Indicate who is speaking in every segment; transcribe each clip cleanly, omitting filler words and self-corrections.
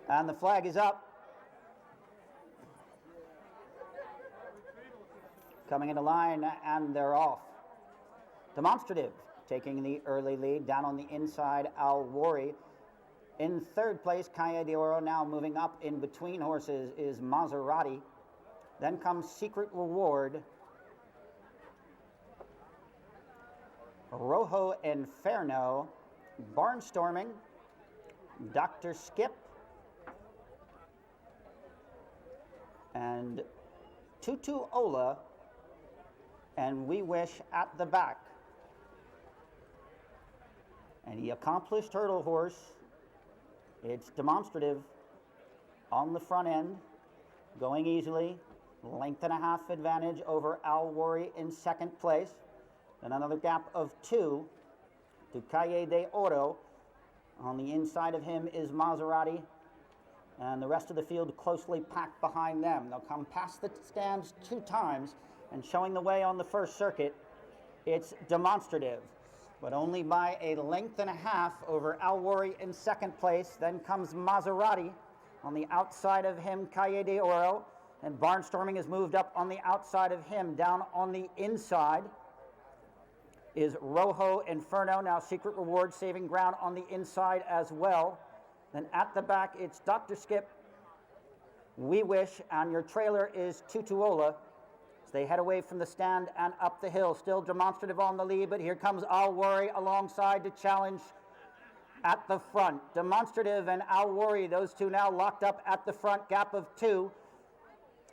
Speaker 1: And the flag is up. Coming into line, and they're off. Demonstrative taking the early lead. Down on the inside, Alwari. In third place, Calle de Oro. Now moving up in between horses is Maserati. Then comes Secret Reward. Rojo Inferno. Barnstorming. Dr. Skip. And Tutu Ola. And We Wish at the back. And the accomplished hurdle horse, it's Demonstrative on the front end, going easily, length and a half advantage over Alwari in second place. Then another gap of 2 to Calle de Oro. On the inside of him is Maserati, and the rest of the field closely packed behind them. They'll come past the stands 2 times, and showing the way on the first circuit, it's Demonstrative, but only by a length and a half over Alwari in second place. Then comes Maserati. On the outside of him, Calle de Oro, and Barnstorming has moved up on the outside of him. Down on the inside is Rojo Inferno. Now Secret Reward saving ground on the inside as well. Then at the back, it's Dr. Skip, We Wish, and your trailer is Tutuola. As they head away from the stand and up the hill, still Demonstrative on the lead, but here comes Alwari alongside to challenge at the front. Demonstrative and Alwari, those two now locked up at the front, gap of 2.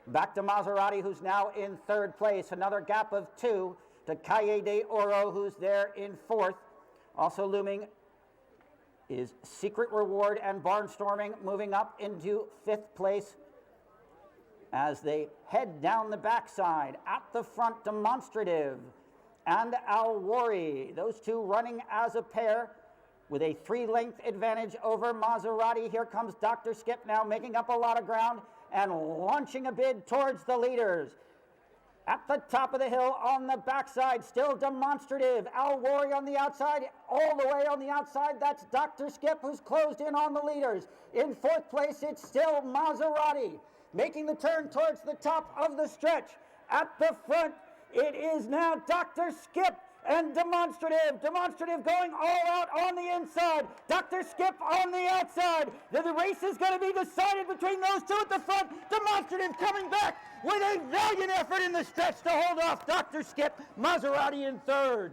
Speaker 1: Back to Maserati, who's now in third place. Another gap of 2 to Calle de Oro, who's there in fourth. Also looming is Secret Reward and Barnstorming, moving up into fifth place as they head down the backside. At the front, Demonstrative and Alwari, those two running as a pair with a 3-length advantage over Maserati. Here comes Dr. Skip now, making up a lot of ground and launching a bid towards the leaders. At the top of the hill on the backside, still Demonstrative. Alwari on the outside, all the way on the outside, that's Dr. Skip, who's closed in on the leaders. In fourth place, it's still Maserati, making the turn towards the top of the stretch. At the front, it is now Dr. Skip and Demonstrative. Demonstrative going all out on the inside. Dr. Skip on the outside. The race is going to be decided between those two at the front. Demonstrative coming back with a valiant effort in the stretch to hold off Dr. Skip. Maserati in third.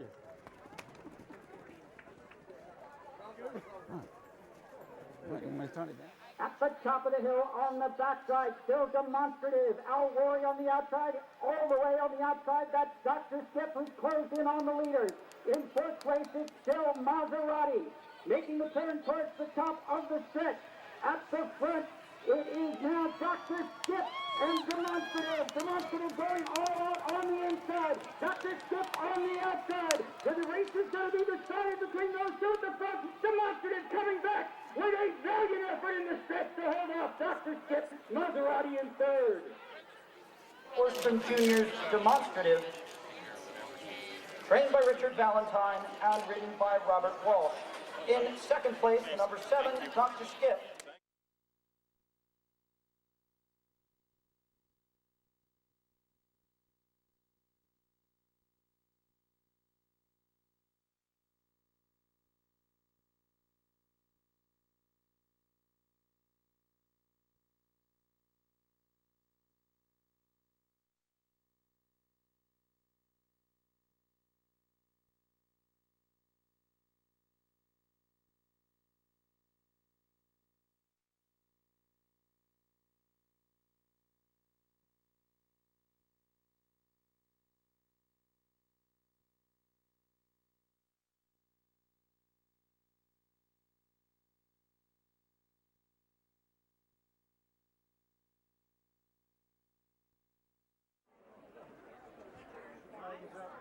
Speaker 1: At the top of the hill on the backside, still Demonstrative. Alwari on the outside, all the way on the outside, that's Dr. Skip, who's closed in on the leaders. In fourth place, it's still Maserati, making the turn towards the top of the stretch. At the front, it is now Dr. Skip and Demonstrative. Demonstrative going all out on the inside. Dr. Skip on the outside. So the race is going to be decided between those two at the front. Demonstrative coming back with a valiant effort in the stretch to hold off Dr. Skip. Maserati in third. Horseman Juniors Demonstrative, trained by Richard Valentine and ridden by Robert Walsh. In second place, number 7, Dr. Skip.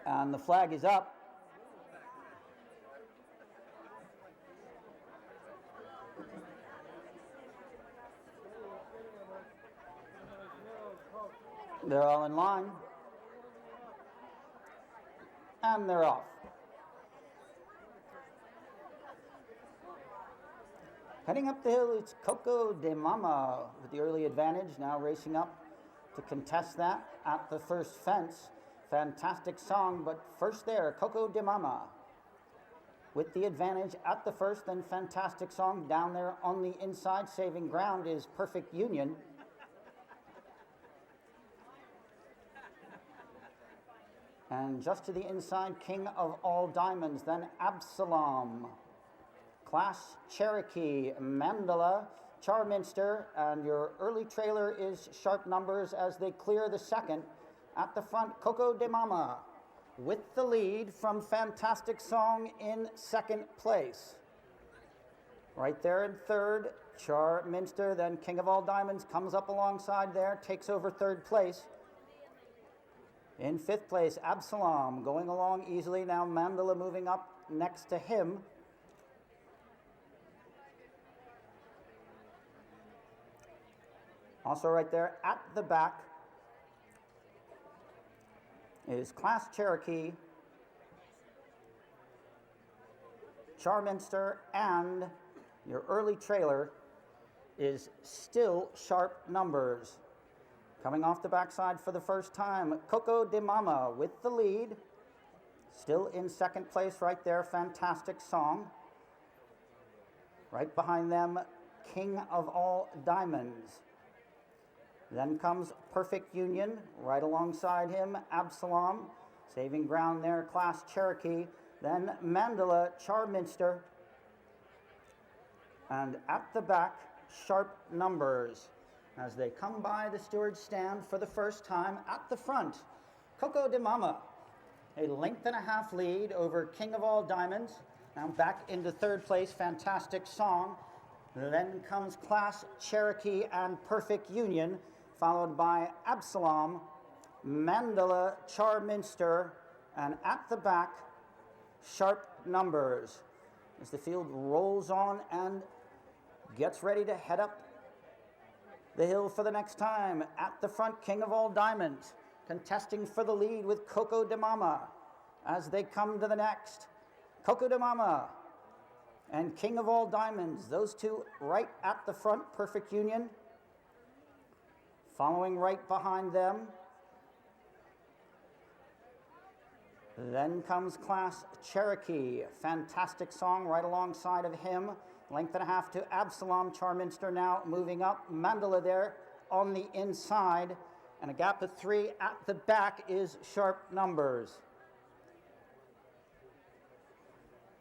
Speaker 1: And the flag is up. They're all in line. And they're off. Heading up the hill, it's Coco de Mama with the early advantage, now racing up to contest that at the first fence. Fantastic song, but first there, Coco de Mama with the advantage at the first, then Fantastic Song down there on the inside. Saving ground is Perfect Union. And just to the inside, King of All Diamonds, then Absalom. Class Cherokee, Mandela, Charminster, and your early trailer is Sharp Numbers as they clear the second. At the front, Coco de Mama with the lead from Fantastic Song in second place. Right there in third, Charminster, then King of All Diamonds comes up alongside there, takes over third place. In fifth place, Absalom going along easily. Now Mandela moving up next to him. Also right there at the back is Class Cherokee, Charminster, and your early trailer is still Sharp Numbers. Coming off the backside for the first time, Coco de Mama with the lead. Still in second place right there, Fantastic Song. Right behind them, King of All Diamonds. Then comes Perfect Union, right alongside him, Absalom. Saving ground there, Class Cherokee. Then Mandela, Charminster. And at the back, Sharp Numbers. As they come by the steward's stand for the first time at the front, Coco de Mama, a length and a half lead over King of All Diamonds. Now back into third place, Fantastic Song. Then comes Class Cherokee and Perfect Union, followed by Absalom, Mandela, Charminster, and at the back, Sharp Numbers. As the field rolls on and gets ready to head up the hill for the next time. At the front, King of All Diamonds, contesting for the lead with Coco de Mama. As they come to the next, Coco de Mama and King of All Diamonds, those two right at the front, Perfect Union. Following right behind them. Then comes Class Cherokee, Fantastic Song right alongside of him. Length and a half to Absalom, Charminster now moving up. Mandela there on the inside. And a gap of 3 at the back is Sharp Numbers.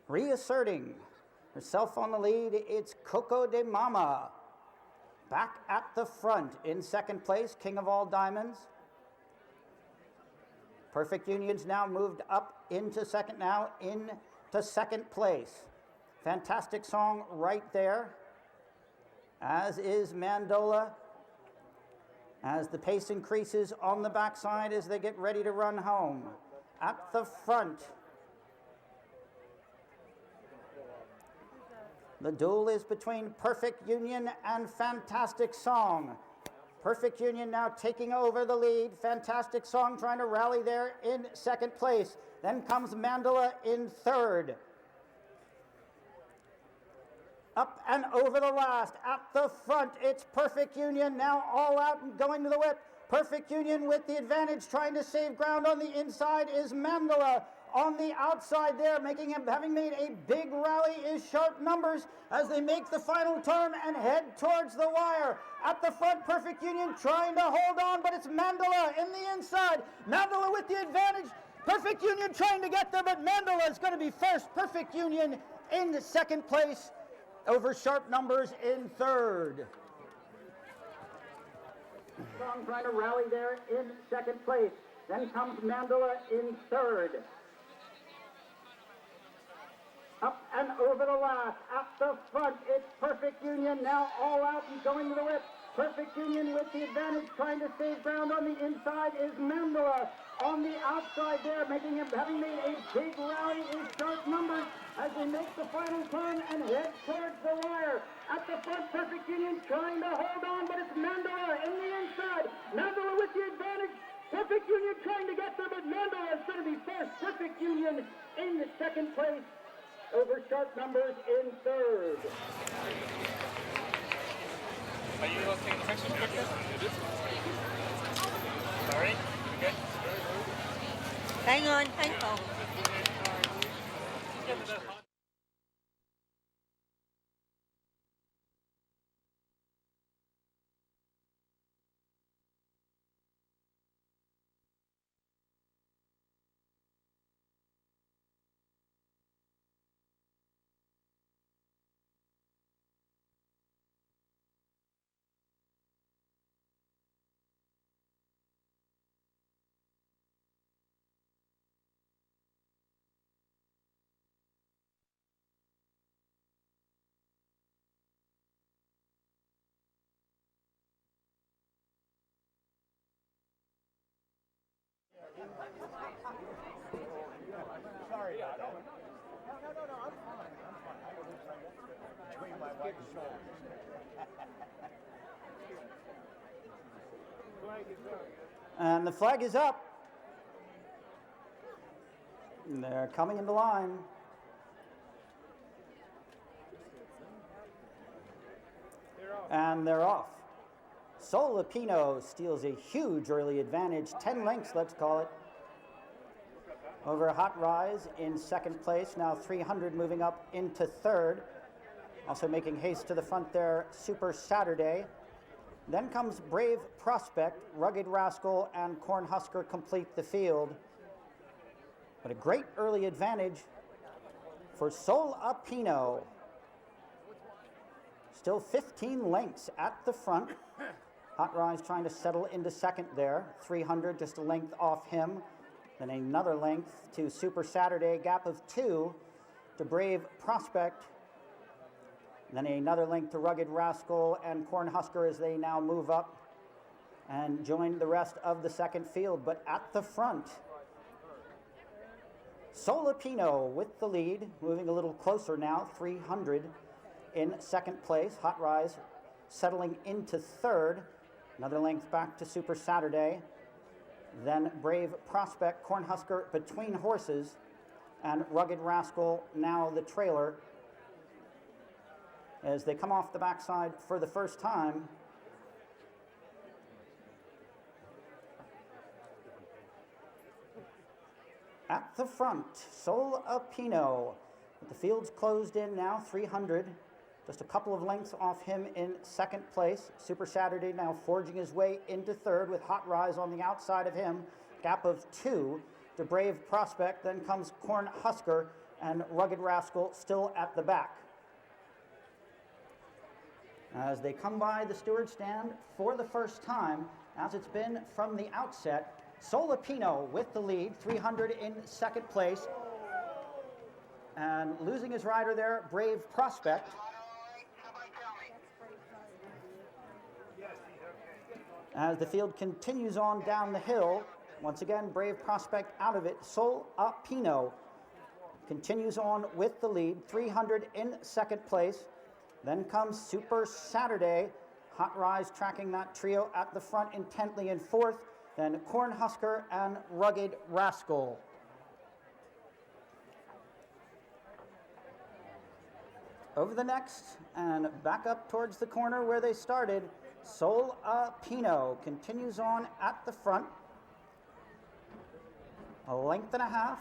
Speaker 1: Reasserting herself on the lead, it's Coco de Mama. Back at the front in second place, King of All Diamonds. Perfect Union's now moved up into second place. Fantastic Song right there, as is Mandola, as the pace increases on the backside as they get ready to run home. At the front, the duel is between Perfect Union and Fantastic Song. Perfect Union now taking over the lead. Fantastic Song trying to rally there in second place. Then comes Mandela in third. Up and over the last. At the front, it's Perfect Union now all out and going to the whip. Perfect Union with the advantage, trying to save ground on the inside is Mandela. On the outside there, having made a big rally is Sharp Numbers as they make the final turn and head towards the wire. At the front, Perfect Union trying to hold on, but it's Mandela in the inside. Mandela with the advantage. Perfect Union trying to get there, but Mandela is going to be first. Perfect Union in second place over Sharp Numbers in third. Strong trying to rally there in second place. Then comes Mandela in third. Up and over the last. At the front, it's Perfect Union now all out and going to the whip. Perfect Union with the advantage, trying to save ground on the inside is Mandela. On the outside there, having made a big rally is Sharp Numbers as they make the final turn and head towards the wire. At the front, Perfect Union trying to hold on, but it's Mandela in the inside. Mandela with the advantage. Perfect Union trying to get there, but Mandela is going to be first. Perfect Union in the second place over Sharp Numbers in third.
Speaker 2: Hang on, hang on.
Speaker 3: Sorry about that. No, I'm fine. Between my wife's shoulders.
Speaker 1: And the flag is up. And they're coming into line. And they're off. Solapino steals a huge early advantage, 10 lengths, let's call it, over Hot Rise in second place. Now 300 moving up into third. Also making haste to the front there, Super Saturday. Then comes Brave Prospect, Rugged Rascal, and Cornhusker complete the field. But a great early advantage for Solapino. Still 15 lengths at the front. Hot Rise trying to settle into second there. 300, just a length off him. Then another length to Super Saturday, gap of 2 to Brave Prospect. Then another length to Rugged Rascal and Cornhusker as they now move up and join the rest of the second field. But at the front, Solapino with the lead, moving a little closer now, 300 in second place. Hot Rise settling into third. Another length back to Super Saturday. Then Brave Prospect, Cornhusker between horses, and Rugged Rascal now the trailer as they come off the backside for the first time. At the front, Solapino. The field's closed in now, 300. Just a couple of lengths off him in second place. Super Saturday now forging his way into third with Hot Rise on the outside of him. Gap of 2 to Brave Prospect. Then comes Cornhusker and Rugged Rascal still at the back. As they come by the steward stand for the first time, as it's been from the outset, Solapino with the lead, 300 in second place. And losing his rider there, Brave Prospect. As the field continues on down the hill, once again, Brave Prospect out of it. Solapino continues on with the lead, 300 in second place. Then comes Super Saturday. Hot Rise tracking that trio at the front intently in fourth. Then Cornhusker and Rugged Rascal. Over the next and back up towards the corner where they started, Solapino continues on at the front. A length and a half.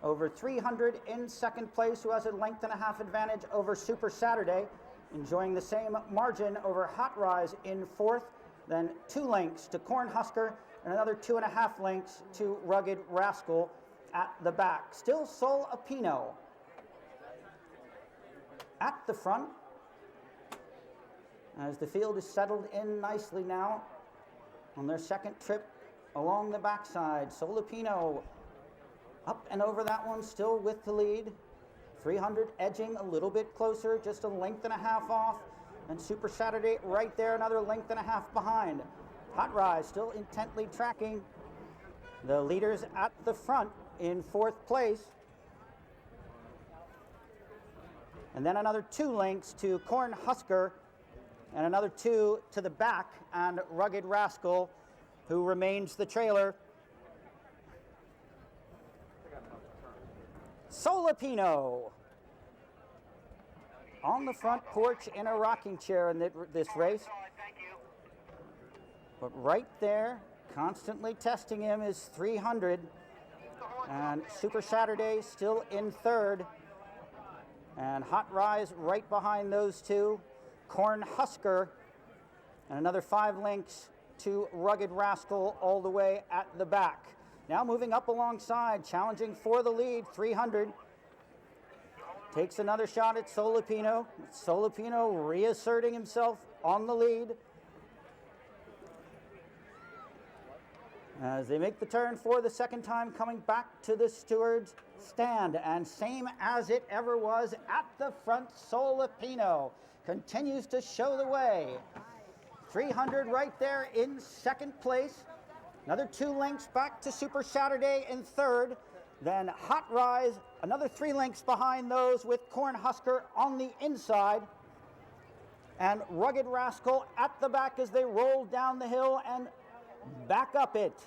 Speaker 1: Over 300 in second place, who has a length and a half advantage over Super Saturday. Enjoying the same margin over Hot Rise in fourth. Then 2 lengths to Cornhusker and another 2.5 lengths to Rugged Rascal at the back. Still Solapino at the front as the field is settled in nicely now on their second trip along the backside. Solapino up and over that one, still with the lead. 300 edging a little bit closer, just a length and a half off. And Super Saturday right there, another length and a half behind. Hot Rise still intently tracking the leaders at the front in fourth place. And then another 2 lengths to Cornhusker and another 2 to the back, and Rugged Rascal, who remains the trailer. Solapino on the front porch in a rocking chair in this race. But right there constantly testing him is 300. And Super Saturday still in third. And Hot Rise right behind those two. Corn Husker and another 5 lengths to Rugged Rascal all the way at the back. Now moving up alongside, challenging for the lead, 300. Takes another shot at Solopino. Solopino reasserting himself on the lead. As they make the turn for the second time, coming back to the steward's stand. And same as it ever was at the front, Solopino continues to show the way. 300 right there in second place. Another 2 lengths back to Super Saturday in third. Then Hot Rise, another 3 lengths behind those with Corn Husker on the inside. And Rugged Rascal at the back as they roll down the hill and back up it.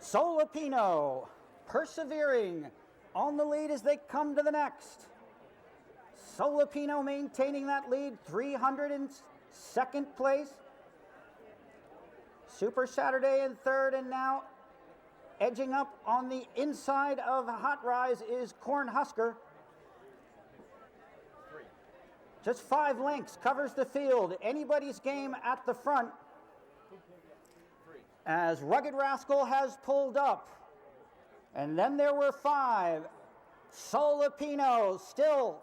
Speaker 1: Solopino persevering on the lead as they come to the next. Solopino maintaining that lead, 300 in second place. Super Saturday in third, and now edging up on the inside of Hot Rise is Corn Husker. Just 5 lengths covers the field. Anybody's game at the front. As Rugged Rascal has pulled up. And then there were 5. Solopino still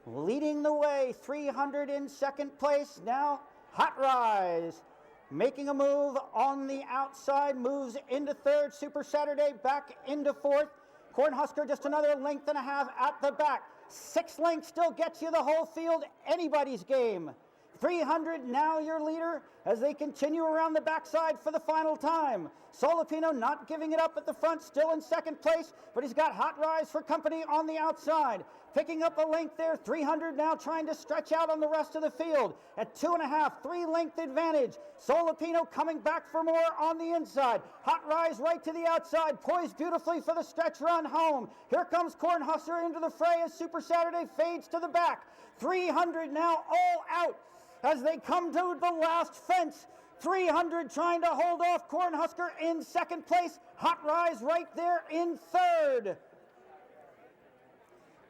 Speaker 1: leading the way, 300 in second place. Now Hot Rise making a move on the outside, moves into third. Super Saturday back into fourth. Corn Husker just another length and a half at the back. 6 lengths still gets you the whole field. Anybody's game. 300 now your leader as they continue around the backside for the final time. Solopino not giving it up at the front, still in second place, but he's got Hot Rise for company on the outside. Picking up a length there, 300 now trying to stretch out on the rest of the field. At 2.5, 3-length advantage. Solopino coming back for more on the inside. Hot Rise right to the outside, poised beautifully for the stretch run home. Here comes Corn Husker into the fray as Super Saturday fades to the back. 300 now all out as they come to the last fence. 300 trying to hold off Corn Husker in second place. Hot Rise right there in third.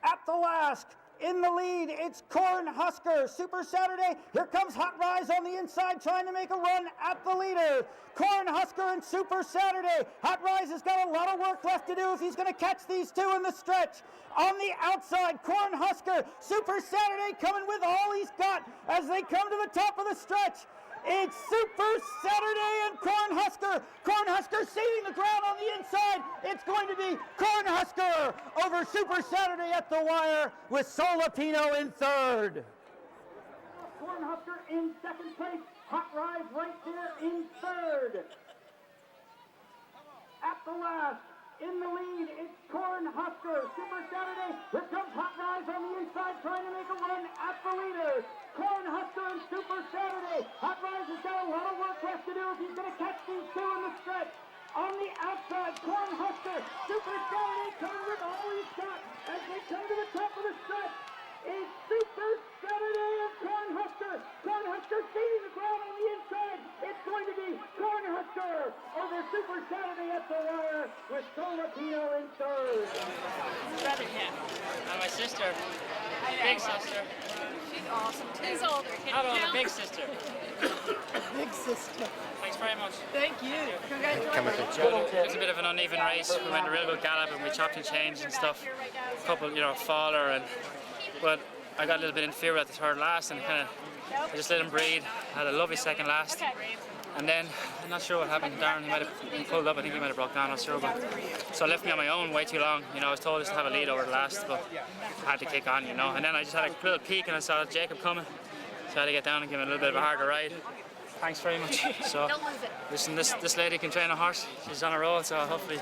Speaker 1: At the last, in the lead, it's Corn Husker. Super Saturday, here comes Hot Rise on the inside trying to make a run at the leader. Corn Husker and Super Saturday. Hot Rise has got a lot of work left to do if he's going to catch these two in the stretch. On the outside, Corn Husker. Super Saturday coming with all he's got as they come to the top of the stretch. It's Super Saturday and Corn Husker. Corn Husker seeing the ground on the inside. It's going to be Corn Husker over Super Saturday at the wire with Solopino in third. Corn Husker in second place. Hot Rise right there in third. At the last, in the lead, it's Corn Husker. Super Saturday, here comes Hot Rise on the inside trying to make a run at the leader. Corn Husker and Super Saturday. Hot Rise has got a lot of work left to do if he's going to catch these two in the stretch. On the outside, Corn Husker. Super Saturday coming with all he's got as they come to the top of the stretch. It's Super Saturday and Corn Husker. Corn Husker seeing the ground on the inside. It's going to be Corn Husker over Super Saturday at the wire with Solopino in third.
Speaker 2: Brother, yeah. And my sister, big sister.
Speaker 4: She's awesome. Who's older?
Speaker 2: How about the big sister?
Speaker 4: Big sister.
Speaker 2: Thanks very much.
Speaker 4: Thank you. Congratulations.
Speaker 2: It was a bit of an uneven race. We went a real good gallop and we chopped and changed and stuff. A couple, faller but I got a little bit interfered at the third last and I just let him breathe. Had a lovely second last. And then, I'm not sure what happened. Darren, he might have pulled up. I think he might have broke down. I'm not sure. But so it left me on my own way too long. I was told just to have a lead over the last, but I had to kick on, And then I just had a little peek and I saw Jacob coming. So I had to get down and give him a little bit of a harder ride. Thanks very much. So, listen, this lady can train a horse. She's on a roll, so hopefully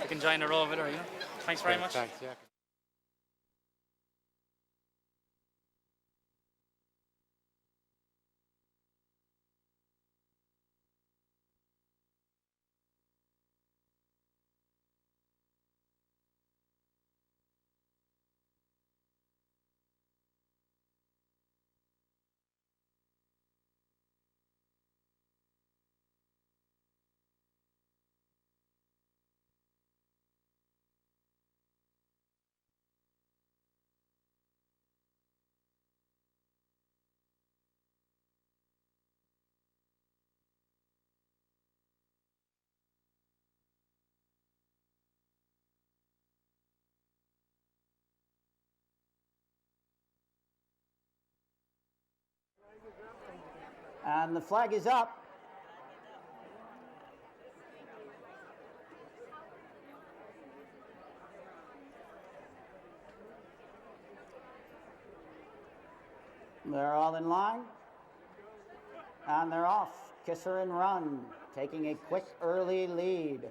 Speaker 2: we can join the roll with her, Thanks very much.
Speaker 5: Thanks, yeah.
Speaker 1: And the flag is up. They're all in line. And they're off. Kisser and Run taking a quick early lead.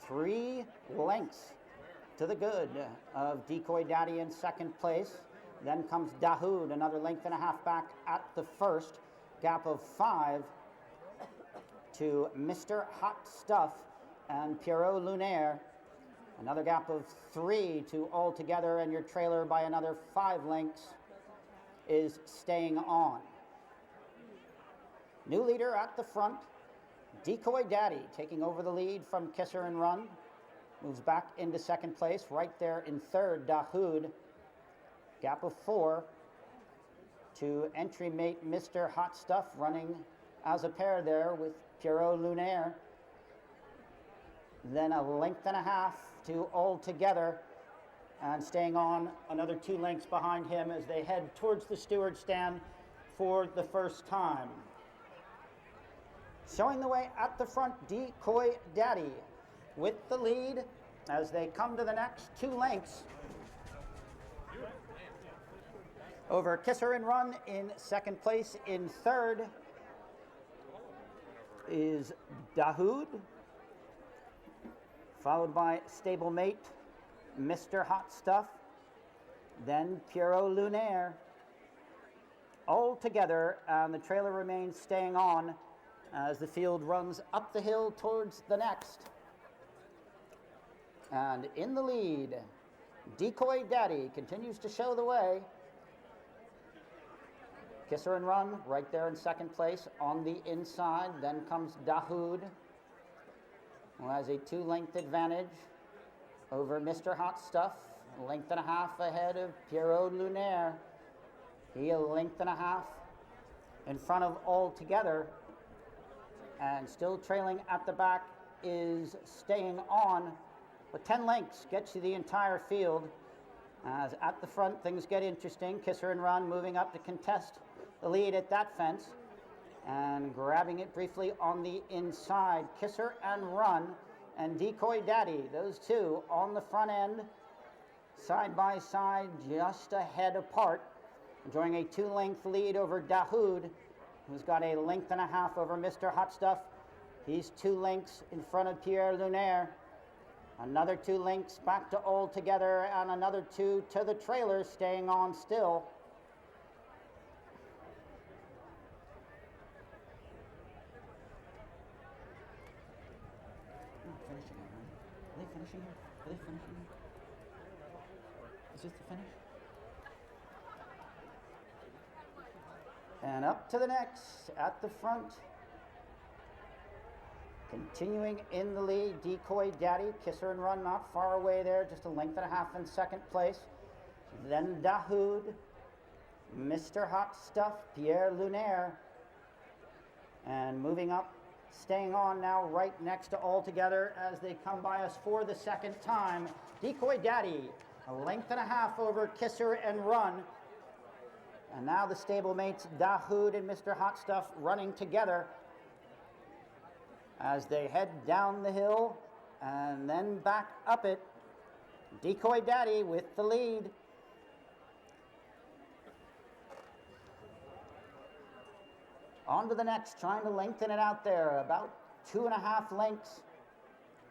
Speaker 1: 3 lengths to the good of Decoy Daddy in second place. Then comes Dahoud, another length and a half back at the first. Gap of 5 to Mr. Hot Stuff and Pierrot Lunaire. Another gap of 3 to Altogether, and your trailer by another 5 lengths is staying on. New leader at the front, Decoy Daddy taking over the lead from Kisser and Run. Moves back into second place. Right there in third, Dahoud. Gap of 4 to entry mate Mr. Hot Stuff, running as a pair there with Pierrot Lunaire. Then a length and a half to Altogether, and staying on another 2 lengths behind him as they head towards the steward stand for the first time. Showing the way at the front, Decoy Daddy with the lead as they come to the next 2 lengths over Kisser and Run in second place. In third is Dahoud, followed by stablemate Mr. Hot Stuff, then Pierrot Lunaire. All together, and the trailer remains staying on as the field runs up the hill towards the next. And in the lead, Decoy Daddy continues to show the way. Kisser and Run right there in second place on the inside. Then comes Dahoud, who has a 2-length advantage over Mr. Hot Stuff. A length and a half ahead of Pierrot Lunaire. He a length and a half in front of Altogether. And still trailing at the back is staying on. But 10 lengths gets you the entire field. As at the front things get interesting. Kisser and Run moving up to contest the lead at that fence. And grabbing it briefly on the inside. Kisser and Run and Decoy Daddy, those two on the front end. Side by side, just a head apart. Enjoying a 2-length lead over Dahoud, who's got a length and a half over Mr. Hot Stuff. He's 2 lengths in front of Pierre Lunaire. Another 2 lengths back to Altogether, and another 2 to the trailer, staying on still. Finishing it, right? Are they finishing here? Are they finishing here? Is this the finish? And up to the next, at the front. Continuing in the lead, Decoy Daddy. Kisser and Run not far away there, just a length and a half in second place. Then Dahoud, Mr. Hot Stuff, Pierre Lunaire. And moving up, staying on now right next to Altogether as they come by us for the second time. Decoy Daddy, a length and a half over Kisser and Run. And now the stablemates Dahoud and Mr. Hot Stuff running together as they head down the hill and then back up it. Decoy Daddy with the lead. On to the next, trying to lengthen it out there. About 2.5 lengths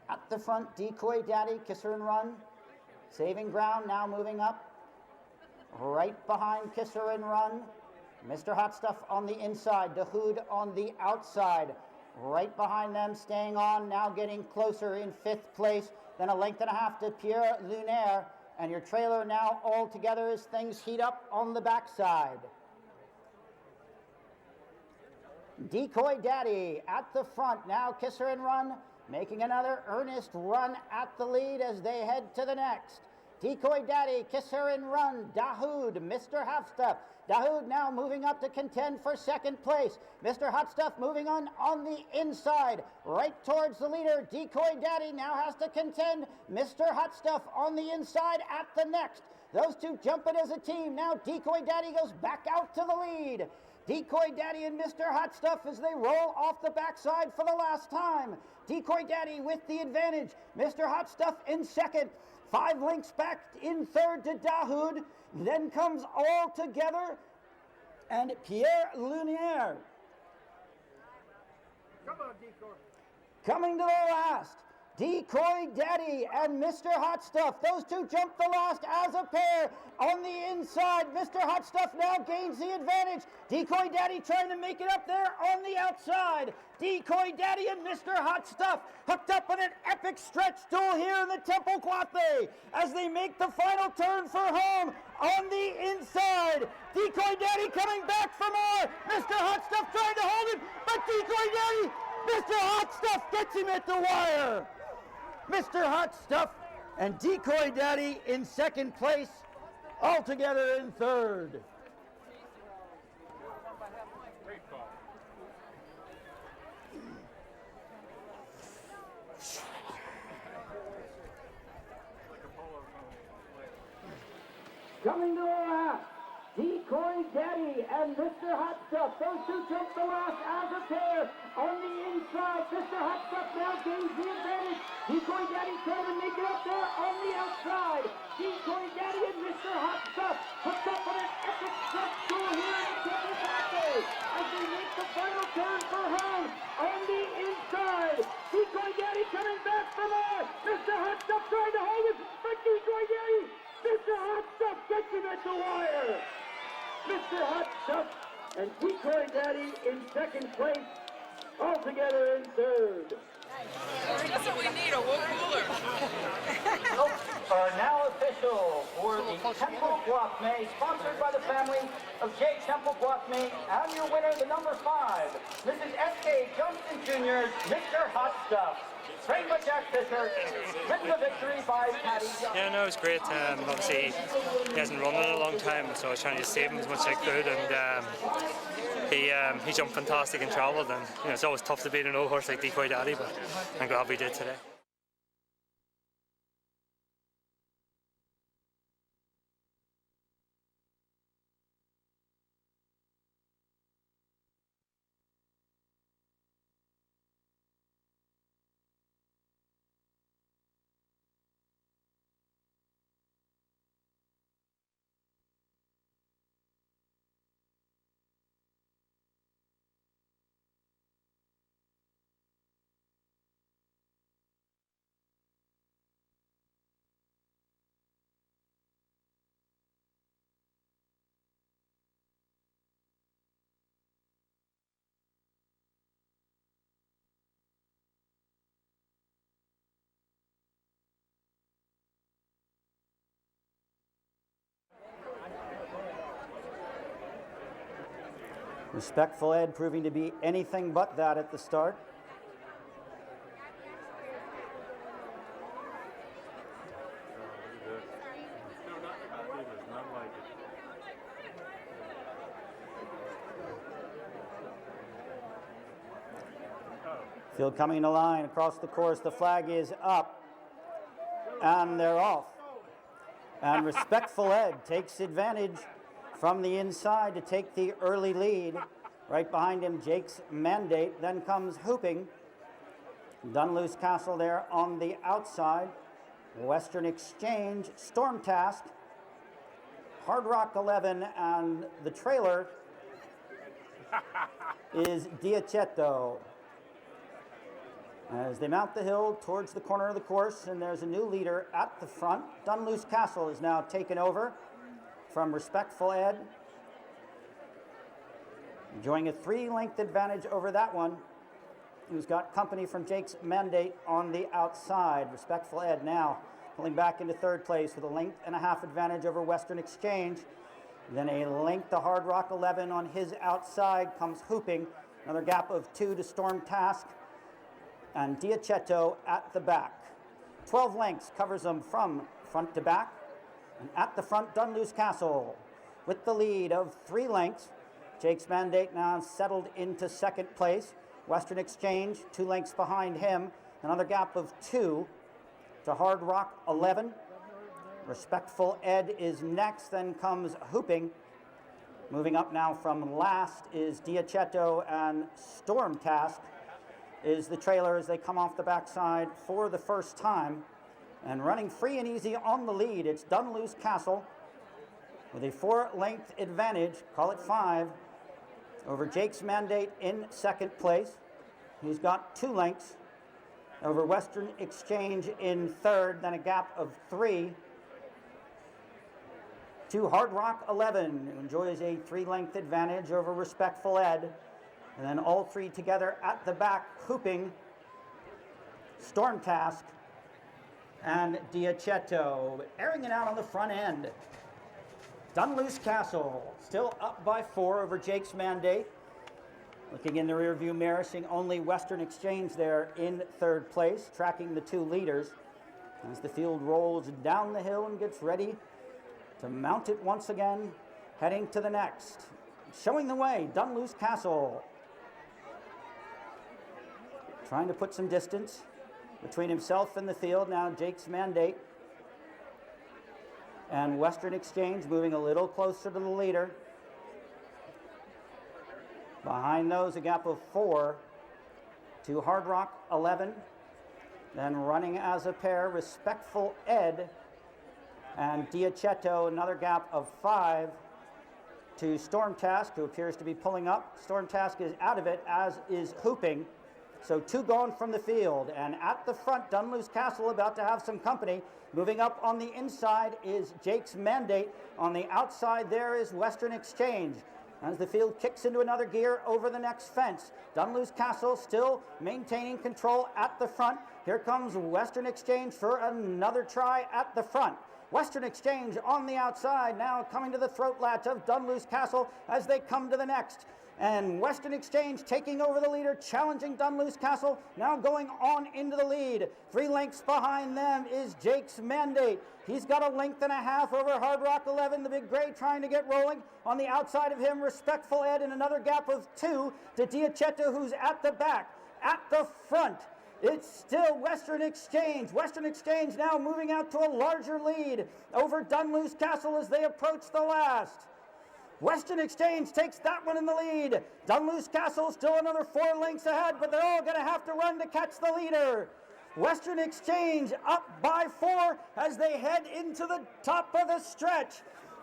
Speaker 1: at the front. Decoy Daddy, Kisser and Run. Saving ground, now moving up. Right behind Kisser and Run. Mr. Hot Stuff on the inside. Dahoud on the outside. Right behind them, staying on, now getting closer in 5th place. Then a length and a half to Pierre Lunaire. And your trailer now all together as things heat up on the backside. Decoy Daddy at the front. Now Kisser and Run making another earnest run at the lead as they head to the next. Decoy Daddy, Kisser and Run, Dahoud, Mr. Hot Stuff. Dahoud now moving up to contend for 2nd place. Mr. Hot Stuff moving on the inside, right towards the leader. Decoy Daddy now has to contend. Mr. Hot Stuff on the inside at the next. Those two jumping as a team. Now Decoy Daddy goes back out to the lead. Decoy Daddy and Mr. Hot Stuff as they roll off the backside for the last time. Decoy Daddy with the advantage. Mr. Hot Stuff in second. 5 lengths back in third to Dahoud. Then comes All Together and Pierre Lunier.
Speaker 3: Come on, Decoy.
Speaker 1: Coming to the last, Decoy Daddy and Mr. Hot Stuff. Those two jump the last as a pair. On the inside, Mr. Hot Stuff now gains the advantage. Decoy Daddy trying to make it up there on the outside. Decoy Daddy and Mr. Hot Stuff hooked up on an epic stretch duel here in the Temple Gwathmey as they make the final turn for home on the inside. Decoy Daddy coming back for more. Mr. Hot Stuff trying to hold him, but Decoy Daddy, Mr. Hot Stuff gets him at the wire. Mr. Hot Stuff and Decoy Daddy in second place, all together in third. Coming to the last, Decoy Daddy and Mr. Hot Stuff. Those two jump the last as a pair. On the inside, Mr. Hot Stuff now gains the advantage. Decoy Daddy trying to make it up there on the outside. Decoy Daddy and Mr. Hot Stuff hooked up on an epic stretch duel here in the Temple Gwathmey as they make the final turn for home on the inside. Decoy Daddy coming back for more. Mr. Hot Stuff trying to hold it, but Decoy Daddy, Mr. Hot Stuff gets him at the wire. Mr. Hot Stuff and Decoy Daddy in second place, all together in third.
Speaker 4: That's what we need, a wood cooler.
Speaker 1: Results are now official for the Temple Gwathmey, sponsored by the family of J. Temple Gwathmey, and your winner, the number 5, Mrs. S.K. Johnston Jr.'s Mr. Hot Stuff. Trained by Jack Fisher, written the victory by Paddy Young.
Speaker 5: Yeah, no, it was great. Obviously, he hasn't run in a long time, so I was trying to save him as much as I could, and he jumped fantastic and travelled, and it's always tough to beat an old horse like Decoy Daddy, but I'm glad we did today.
Speaker 1: Respectful Ed proving to be anything but that at the start. Field coming in a line across the course. The flag is up and they're off. And Respectful Ed takes advantage from the inside to take the early lead. Right behind him, Jake's Mandate. Then comes Hooping. Dunluce Castle there on the outside. Western Exchange, Storm Task, Hard Rock 11, and the trailer is Diacetto. As they mount the hill towards the corner of the course, and there's a new leader at the front. Dunluce Castle is now taken over from Respectful Ed, enjoying a 3-length advantage over that one, who's got company from Jake's Mandate on the outside. Respectful Ed now pulling back into third place with a 1.5 length advantage over Western Exchange. Then a length to Hard Rock 11 on his outside comes Hooping. Another gap of 2 to Storm Task and Diacetto at the back. 12 lengths covers them from front to back. And at the front, Dunluce Castle with the lead of 3 lengths. Jake's Mandate now settled into second place. Western Exchange, 2 lengths behind him. Another gap of 2 to Hard Rock 11. Respectful Ed is next, then comes Hooping. Moving up now from last is Diacetto, and Storm Task is the trailer as they come off the backside for the first time. And running free and easy on the lead, it's Dunluce Castle with a 4-length advantage, call it 5, over Jake's Mandate in second place. He's got 2 lengths over Western Exchange in third, then a gap of 3 to Hard Rock 11, who enjoys a 3-length advantage over Respectful Ed. And then all 3 together at the back, hooping Storm Task and Diacetto, airing it out on the front end. Dunluce Castle still up by 4 over Jake's Mandate. Looking in the rearview mirror, seeing only Western Exchange there in third place, tracking the 2 leaders as the field rolls down the hill and gets ready to mount it once again, heading to the next. Showing the way, Dunluce Castle. Trying to put some distance between himself and the field. Now Jake's Mandate and Western Exchange moving a little closer to the leader. Behind those, a gap of 4 to Hard Rock 11. Then running as a pair, Respectful Ed and Diacetto, another gap of 5 to Storm Task, who appears to be pulling up. Storm Task is out of it, as is Hooping. So 2 gone from the field. And at the front, Dunluce Castle about to have some company. Moving up on the inside is Jake's Mandate. On the outside there is Western Exchange. As the field kicks into another gear over the next fence. Dunluce Castle still maintaining control at the front. Here comes Western Exchange for another try at the front. Western Exchange on the outside, now coming to the throat latch of Dunluce Castle as they come to the next. And Western Exchange taking over the leader, challenging Dunluce Castle, now going on into the lead. 3 lengths behind them is Jake's Mandate. He's got a length and a half over Hard Rock 11, the big gray trying to get rolling. On the outside of him, Respectful Ed, and another gap of 2 to Diacetto, who's at the back. At the front, it's still Western Exchange. Western Exchange now moving out to a larger lead over Dunluce Castle as they approach the last. Western Exchange takes that one in the lead. Dunluce Castle still another 4 lengths ahead, but they're all going to have to run to catch the leader. Western Exchange up by 4 as they head into the top of the stretch.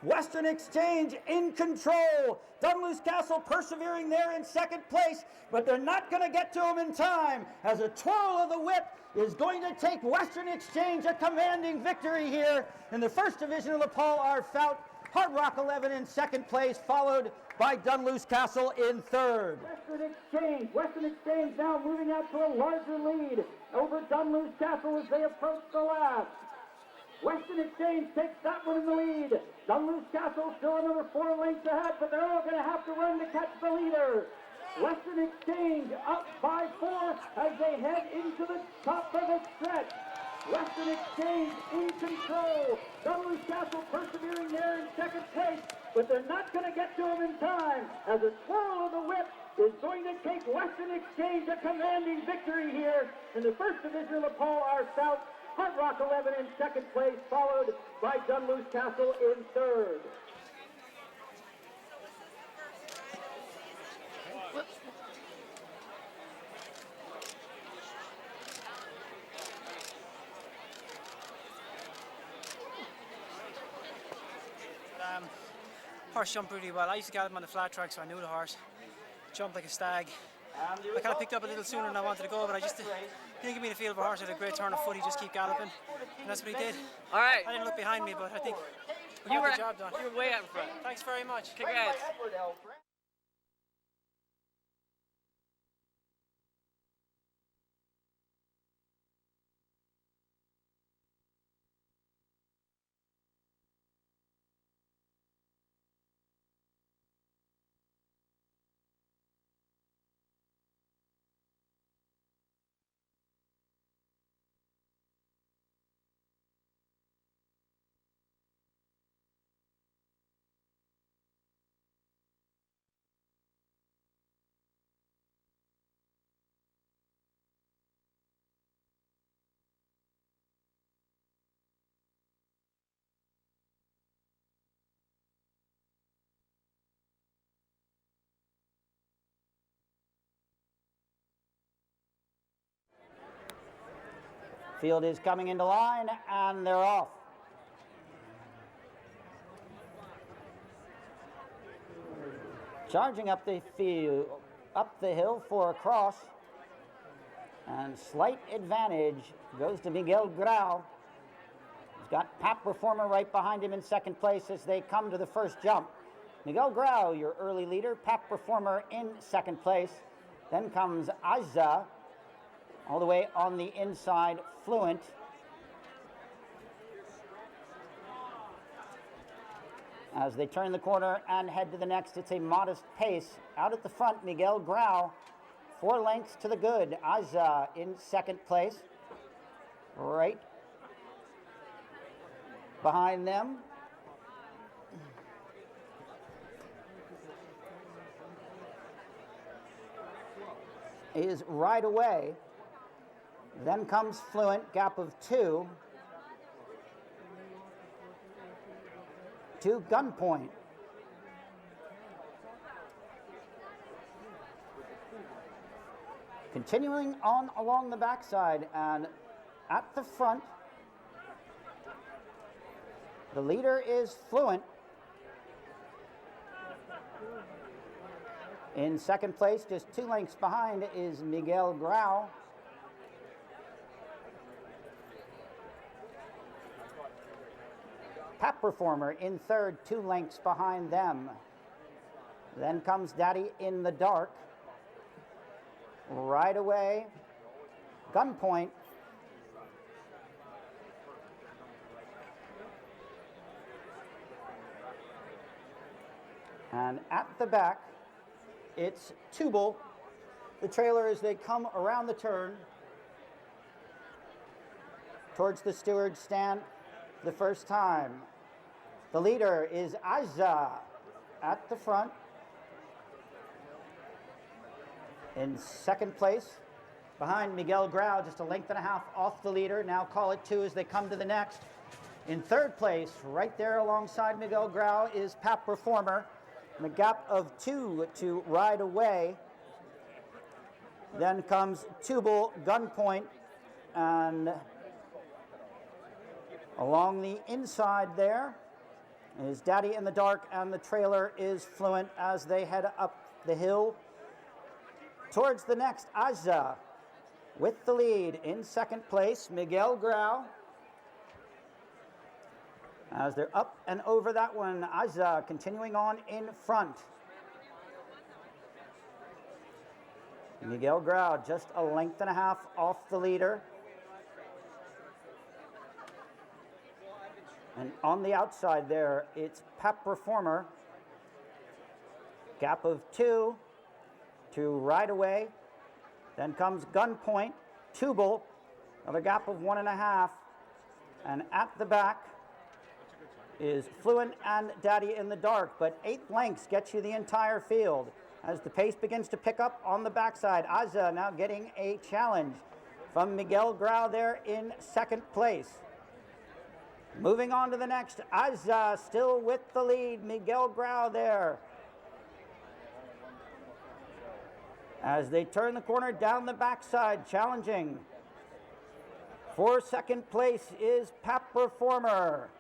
Speaker 1: Western Exchange in control. Dunluce Castle persevering there in second place, but they're not going to get to him in time as a twirl of the whip is going to take Western Exchange a commanding victory here in the first division of the Paul R. Fout. Hard Rock 11 in second place, followed by Dunluce Castle in third. Western Exchange now moving out to a larger lead over Dunluce Castle as they approach the last. Western Exchange takes that one in the lead. Dunluce Castle still another 4 lengths ahead, but they're all going to have to run to catch the leader. Western Exchange up by 4 as they head into the top of the stretch. Western Exchange in control. Dunluce Castle persevering there in second place, but they're not going to get to him in time as a twirl of the whip is going to take Western Exchange a commanding victory here in the first division of the Paul R. South. Hard Rock 11 in second place, followed by Dunluce Castle in third.
Speaker 6: Horse jumped really well. I used to get him on the flat track, so I knew the horse. Jumped like a stag. I kind of picked up a little sooner than I wanted to go, but I just didn't give me the feel of a horse. Had a great turn of foot. He just keep galloping, and that's what he did.
Speaker 4: All right.
Speaker 6: I didn't look behind me, but I think we
Speaker 4: You
Speaker 6: got
Speaker 4: were,
Speaker 6: the job done.
Speaker 4: you were way out in front.
Speaker 6: Thanks very much.
Speaker 4: Congrats.
Speaker 1: Field is coming into line, and they're off. Charging up the field, up the hill for a cross, and slight advantage goes to Miguel Grau. He's got Pap Reformer right behind him in second place as they come to the first jump. Miguel Grau, your early leader, Pap Reformer in second place. Then comes Aiza, all the way on the inside, Fluent. As they turn the corner and head to the next, it's a modest pace. Out at the front, Miguel Grau, 4 lengths to the good. Aiza in second place. Right behind them is Right Away. Then comes Fluent, gap of 2 to Gunpoint. Continuing on along the backside, and at the front, the leader is Fluent. In second place, just 2 lengths behind, is Miguel Grau. Pap Reformer in third, 2 lengths behind them. Then comes Daddy in the Dark. Right Away, Gunpoint. And at the back, it's Tubal, the trailer, as they come around the turn towards the steward's stand the first time. The leader is Aiza at the front. In second place, behind Miguel Grau, just a length and a half off the leader. Now call it 2 as they come to the next. In third place, right there alongside Miguel Grau, is Pap Reformer. And a gap of 2 to Ride Away. Then comes Tubal, Gunpoint, and along the inside there is Daddy in the Dark, and the trailer is Fluent as they head up the hill towards the next. Aiza with the lead. In second place, Miguel Grau. As they're up and over that one, Aiza continuing on in front. Miguel Grau just a length and a half off the leader. And on the outside there, it's Pap Reformer. Gap of 2 to Ride Away. Then comes Gunpoint, Tubal, another gap of 1.5. And at the back is Fluent and Daddy in the Dark, but 8 lengths gets you the entire field. As the pace begins to pick up on the backside, Aiza now getting a challenge from Miguel Grau there in second place. Moving on to the next, Aiza still with the lead, Miguel Grau there. As they turn the corner down the backside, challenging for second place is Pap Reformer.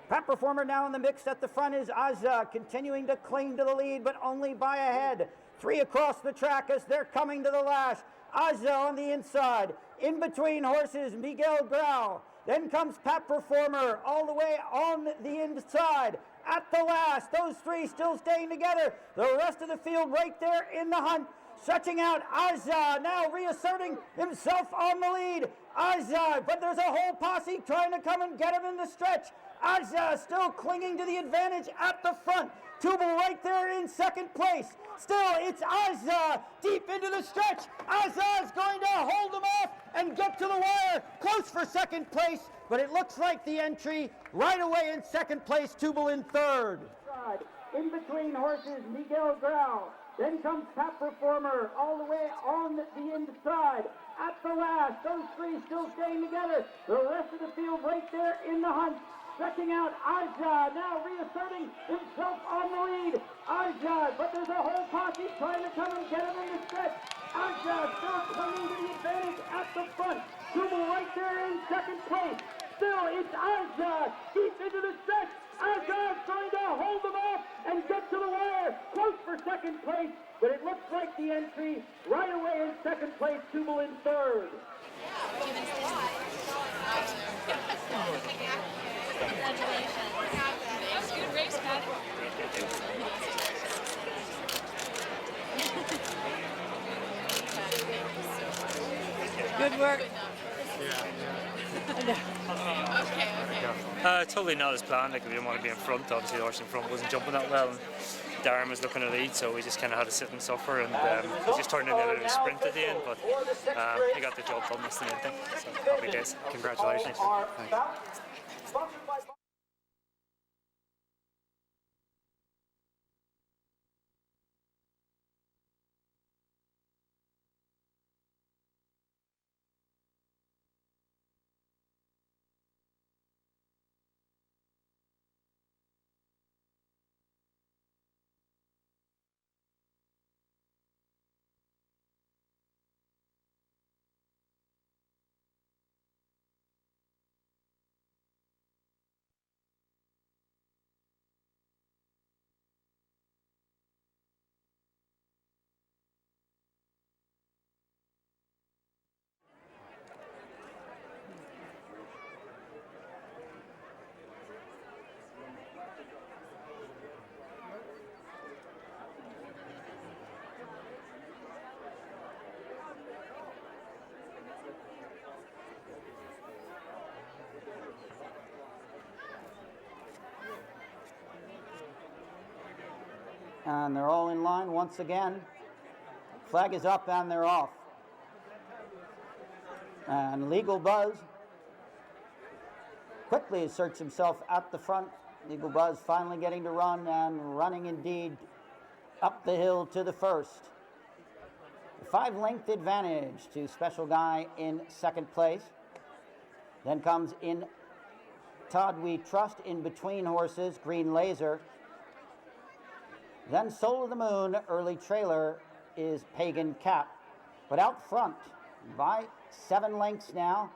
Speaker 1: Pap Reformer now in the mix. At the front is Aiza, continuing to cling to the lead, but only by a head. 3 across the track as they're coming to the lash. Aiza on the inside. In between horses, Miguel Grau. Then comes Pap Reformer all the way on the inside. At the last, those 3 still staying together. The rest of the field right there in the hunt. Stretching out, Aiza now reasserting himself on the lead. Aiza, but there's a whole posse trying to come and get him in the stretch. Aiza still clinging to the advantage at the front. Tubal right there in second place. Still, it's Aiza deep into the stretch. Aiza is going to hold him off and get to the wire. Close for second place, but it looks like the entry Right Away in second place, Tubal in third. In between horses, Miguel Grau. Then comes Pap Reformer all the way on the inside. At the last, those 3 still staying together. The rest of the field right there in the hunt. Stretching out, Aiza now reasserting himself on the lead. Aiza, but there's a whole posse trying to come and get him in the stretch. Aiza still coming to the advantage at the front.
Speaker 7: Tubal right there in second place. Still, it's Azza deep into the stretch. Azza's trying to hold them off and get to the wire. Close for second place, but it looks like the entry right away in second place. Tubal in third.
Speaker 4: Good race, Pat.
Speaker 8: Good work.
Speaker 5: Totally not as planned. Like, we didn't want to be in front. Obviously, the horse in front wasn't jumping that well. And Darren was looking to lead, so we just kind of had to sit and suffer. And it just turned into a bit of a sprint at the end. But we got the job done. That's the main thing. So happy days. Congratulations. Thanks.
Speaker 1: And they're all in line once again. Flag is up and they're off. And Legal Buzz quickly asserts himself at the front. Legal Buzz finally getting to run, and running indeed up the hill to the first. A 5-length advantage to Special Guy in second place. Then comes in Todd We Trust in between horses, Green Laser. Then Soul of the Moon, early trailer, is Pagan Cat. But out front, by 7 lengths now,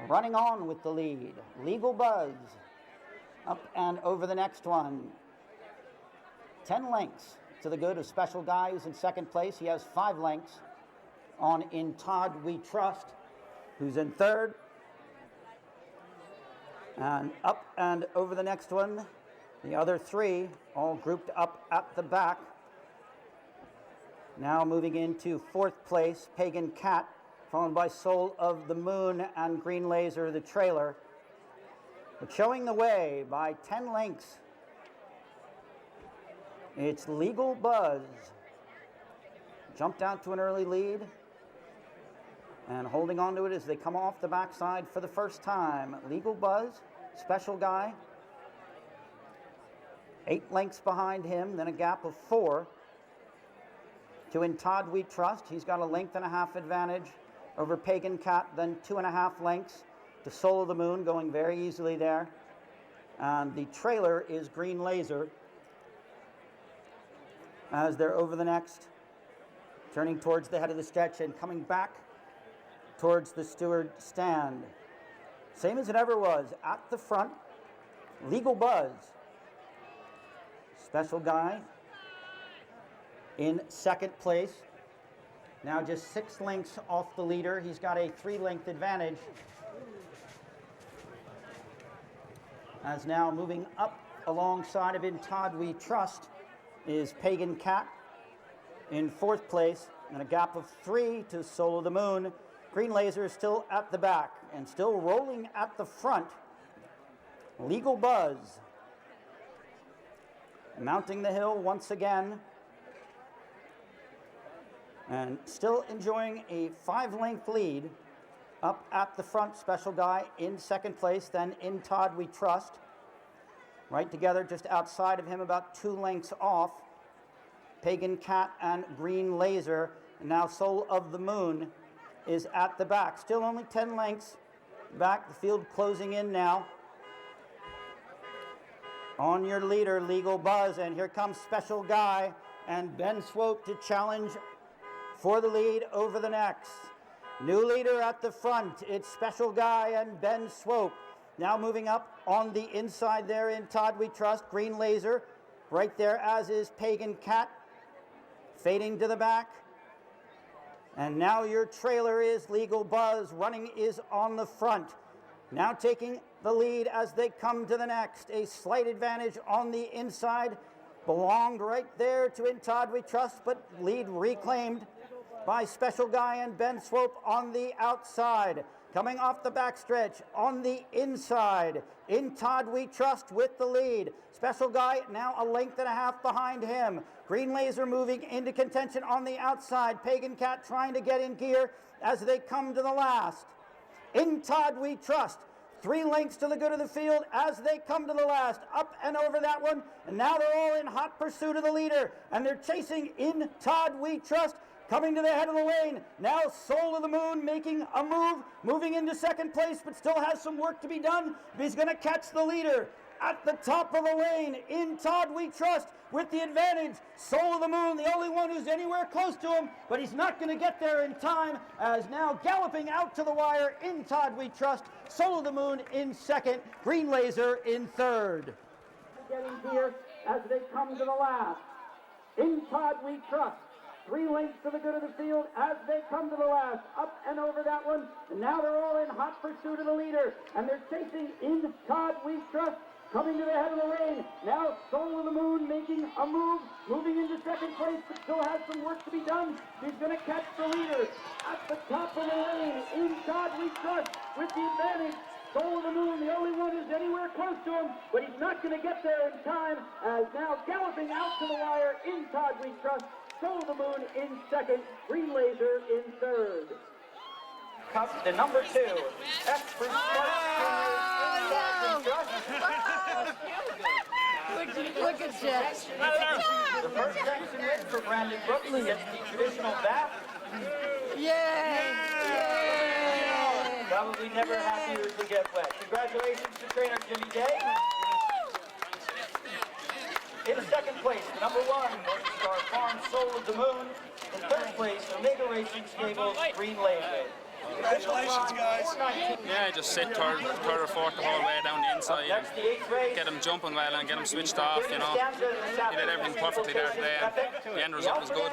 Speaker 1: running on with the lead, Legal Buzz, up and over the next one. 10 lengths to the good of Special Guy, who's in second place. He has 5 lengths on in Todd We Trust, who's in third. And up and over the next one, the other 3 all grouped up at the back. Now moving into 4th place, Pagan Cat, followed by Soul of the Moon and Green Laser, the trailer. But showing the way by 10 lengths, it's Legal Buzz. Jumped out to an early lead and holding on to it as they come off the backside for the first time. Legal Buzz, Special Guy, 8 lengths behind him, then a gap of 4 to In Todd We Trust. He's got a 1.5 length advantage over Pagan Cat, then 2.5 lengths to Soul of the Moon, going very easily there. And the trailer is Green Laser as they're over the next, turning towards the head of the stretch and coming back towards the steward stand. Same as it ever was, at the front, Legal Buzz. Special Guy in second place. Now just 6 lengths off the leader. He's got a 3-length advantage. As now moving up alongside of In Todd We Trust is Pagan Cat in 4th place, and a gap of 3 to Soul of the Moon. Green Laser is still at the back and still rolling at the front. Legal Buzz mounting the hill once again and still enjoying a 5-length lead up at the front. Special Guy in second place, then In Todd We Trust. Right together just outside of him, about 2 lengths off, Pagan Cat and Green Laser. And now Soul of the Moon is at the back. Still only 10 lengths back. The field closing in now. On your leader, Legal Buzz, and here comes Special Guy and Ben Swope to challenge for the lead over the next. New leader at the front, it's Special Guy and Ben Swope. Now moving up on the inside there in Todd We Trust, Green Laser, right there as is Pagan Cat, fading to the back. And now your trailer is Legal Buzz, running is on the front. Now taking the lead as they come to the next, a slight advantage on the inside, belonged right there to In Todd We Trust, but lead reclaimed by Special Guy and Ben Swope on the outside. Coming off the backstretch on the inside, In Todd We Trust with the lead. Special Guy now a length and a half behind him. Green Laser moving into contention on the outside. Pagan Cat trying to get in gear as they come to the last. In Todd We Trust, 3 lengths to the good of the field as they come to the last. Up and over that one, and now they're all in hot pursuit of the leader, and they're chasing In Todd We Trust. Coming to the head of the lane, now Soul of the Moon making a move, moving into second place, but still has some work to be done. He's going to catch the leader at the top of the lane. In Todd We Trust with the advantage. Soul of the Moon, the only one who's anywhere close to him, but he's not going to get there in time, as now galloping out to the wire, In Todd We Trust. Soul of the Moon in second, Green Laser in third.
Speaker 7: Getting here as they come to the last. In Todd We Trust. 3 lengths to the good of the field as they come to the last. Up and over that one. And now they're all in hot pursuit of the leader. And they're chasing In Todd We Trust. Coming to the head of the lane. Now Soul of the Moon making a move. Moving into second place, but still has some work to be done. He's going to catch the leader. At the top of the lane, In Todd We Trust with the advantage. Soul of the Moon, the only one who's anywhere close to him, but he's not going to get there in time, as now galloping out to the wire, In Todd We Trust. Soul of the Moon in second, Green Laser in third.
Speaker 1: Cup to number 2, Expert
Speaker 8: Look at Jeff.
Speaker 1: The first section win for Brandon Brooks against the traditional bath.
Speaker 8: Yay!
Speaker 1: Probably never happier to get wet. Congratulations to trainer Jimmy Day. In second place, number 1, Star Farm Soul of the Moon. In third place, Omega Racing Stables Green Laser.
Speaker 3: Congratulations, guys.
Speaker 9: Yeah, just sit third or fourth the whole way down the inside and get them jumping well and get them switched off, you know. He did everything perfectly there today and the end result was good.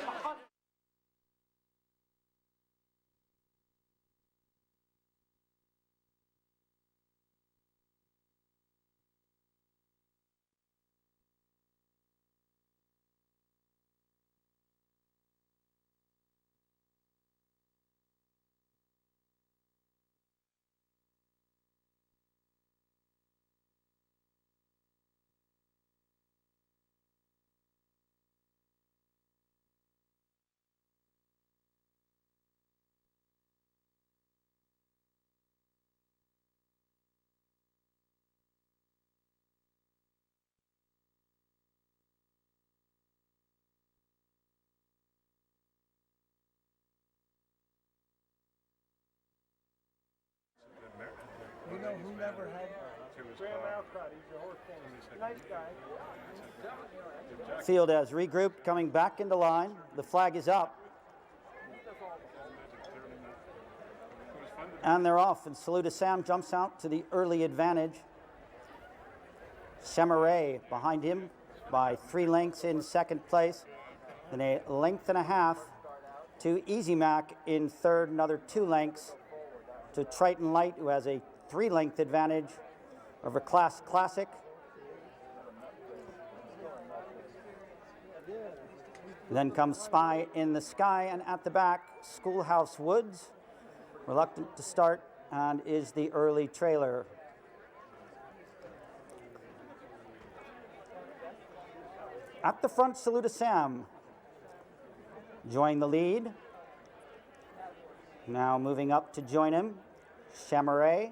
Speaker 3: You know who never had Graham Alfred, he's a horse fan. Nice guy.
Speaker 1: Field has regrouped, coming back into line. The flag is up. And they're off, and Saluda Sam jumps out to the early advantage. Semaray behind him by 3 lengths in second place. Then a length and a half to Easy Mac in third, another 2 lengths to Triton Light, who has a 3-length advantage over Class Classic. Then comes Spy in the Sky, and at the back, Schoolhouse Woods, reluctant to start, and is the early trailer. At the front, Saluda Sam join the lead. Now moving up to join him, Chamaray.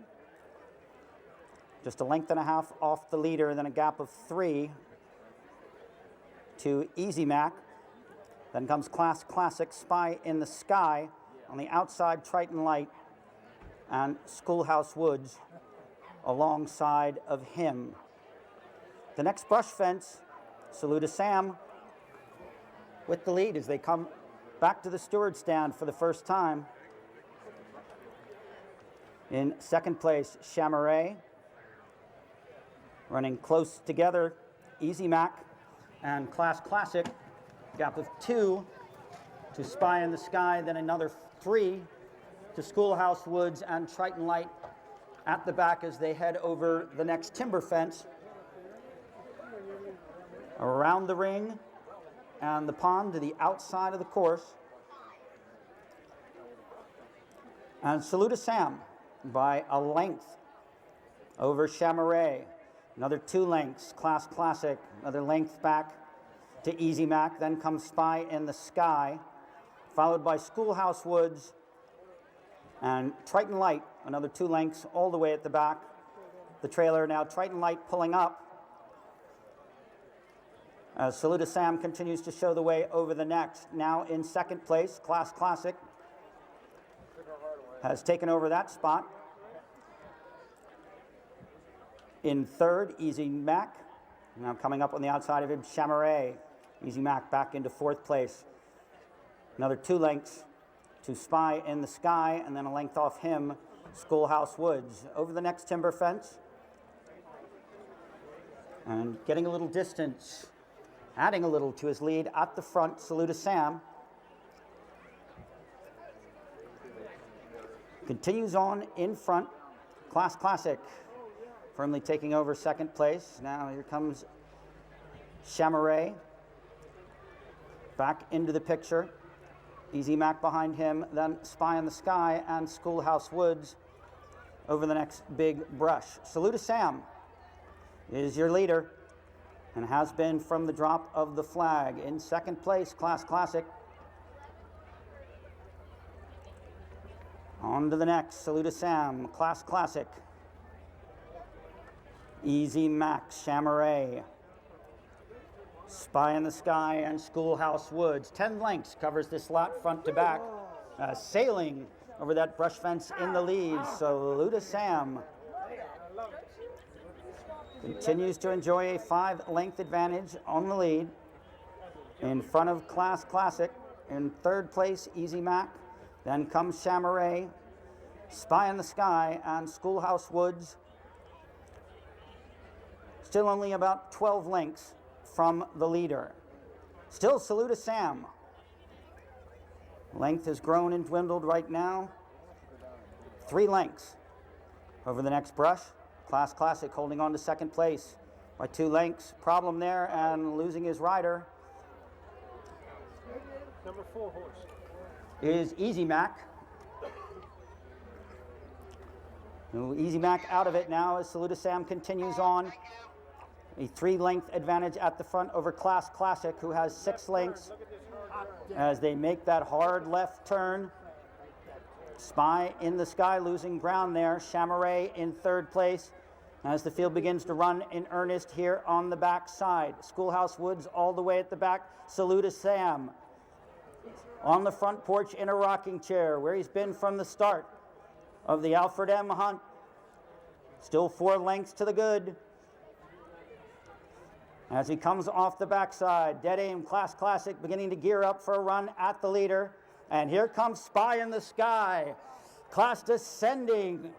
Speaker 1: Just a length and a half off the leader, and then a gap of 3 to Easy Mac. Then comes Class Classic, Spy in the Sky. On the outside, Triton Light and Schoolhouse Woods alongside of him. The next brush fence, Saluda Sam with the lead as they come back to the steward stand for the first time. In second place, Chamaret. Running close together, Easy Mac and Class Classic. Gap of 2 to Spy in the Sky, then another 3 to Schoolhouse Woods and Triton Light at the back as they head over the next timber fence. Around the ring and the pond to the outside of the course. And Salute to Sam by a length over Chamaret. Another 2 lengths, Class Classic, another length back to Easy Mac. Then comes Spy in the Sky, followed by Schoolhouse Woods and Triton Light, another 2 lengths all the way at the back. The trailer now, Triton Light pulling up as Salute to Sam continues to show the way over the next. Now in second place, Class Classic has taken over that spot. In third, Easy Mac. Now coming up on the outside of him, Chamaret. Easy Mac back into fourth place. Another 2 lengths to Spy in the Sky, and then a length off him, Schoolhouse Woods. Over the next timber fence. And getting a little distance, adding a little to his lead at the front, Salute to Sam. Continues on in front, Class Classic. Firmly taking over second place. Now here comes Chamaret back into the picture. Easy Mac behind him, then Spy in the Sky and Schoolhouse Woods over the next big brush. Salute to Sam is your leader and has been from the drop of the flag. In second place, Class Classic. On to the next, Salute to Sam, Class Classic. Easy Mac, Chamaret, Spy in the Sky, and Schoolhouse Woods. 10 lengths covers this lot front to back. Sailing over that brush fence in the lead. Salute to Sam continues to enjoy a 5-length advantage on the lead. In front of Class Classic. In third place, Easy Mac. Then comes Chamaret, Spy in the Sky, and Schoolhouse Woods. Still only about 12 lengths from the leader. Still Salute to Sam. Length has grown and dwindled right now. 3 lengths over the next brush. Class Classic holding on to second place by 2 lengths. Problem there and losing his rider.
Speaker 3: Number 4 horse
Speaker 1: Is Easy Mac. Easy Mac out of it now as Salute to Sam continues on. A 3-length advantage at the front over Class Classic, who has 6 lengths as they make that hard left turn. Spy in the Sky losing ground there. Chamaret in third place as the field begins to run in earnest here on the back side. Schoolhouse Woods all the way at the back. Salute to Sam on the front porch in a rocking chair where he's been from the start of the Alfred M. Hunt. Still 4 lengths to the good. As he comes off the backside, dead aim, Class Classic beginning to gear up for a run at the leader. And here comes Spy in the Sky. Class descending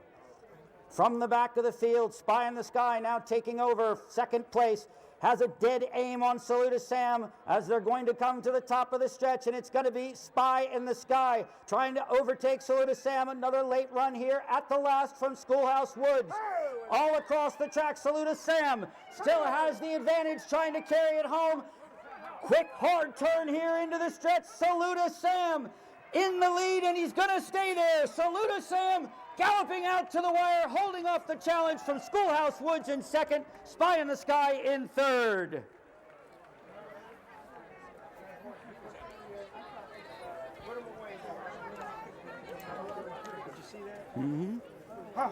Speaker 1: from the back of the field. Spy in the Sky now taking over second place. Has a dead aim on Salute to Sam as they're going to come to the top of the stretch, and it's going to be Spy in the Sky trying to overtake Salute to Sam. Another late run here at the last from Schoolhouse Woods. All across the track, Salute to Sam still has the advantage, trying to carry it home. Quick, hard turn here into the stretch. Salute to Sam in the lead, and he's going to stay there. Salute to Sam galloping out to the wire, holding off the challenge from Schoolhouse Woods in second, Spy in the Sky in third. Mm-hmm.
Speaker 3: Huh.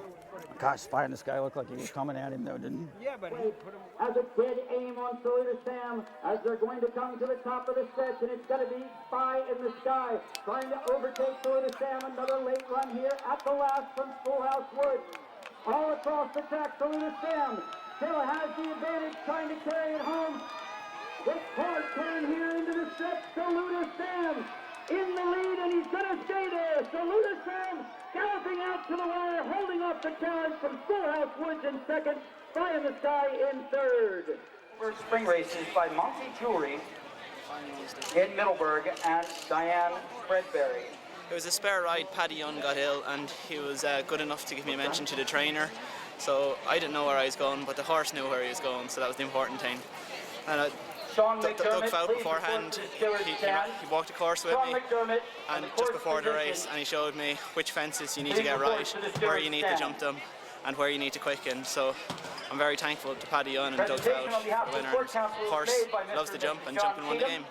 Speaker 1: Gosh, Spy in the Sky looked like he was coming at him though, didn't he?
Speaker 3: Yeah, but he put him.
Speaker 7: As a dead aim on Salute to Sam as they're going to come to the top of the stretch, and it's going to be Spy in the Sky trying to overtake Salute to Sam. Another late run here at the last from Schoolhouse Woods. All across the track, Salute to Sam still has the advantage, trying to carry it home. Quick hard turn here into the stretch. Salute to Sam in the lead, and he's going to stay there. So Lunasan galloping out to the wire, holding off the challenge from Schoolhouse Woods in second, Fly in the Sky in third.
Speaker 1: First spring races by Monty Jewelry in Middleburg and Diane Fredberry.
Speaker 10: It was a spare ride. Paddy Young got ill and he was good enough to give me a mention to the trainer. So I didn't know where I was going, but the horse knew where he was going, so that was the important thing. And Doug Fout beforehand, he walked the course with me, and just before the race, and he showed me which fences you need to get right, where you need to jump them, and where you need to quicken. So I'm very thankful to Paddy Young and Doug Fout for the winner. The horse loves to jump, and jumping won the game.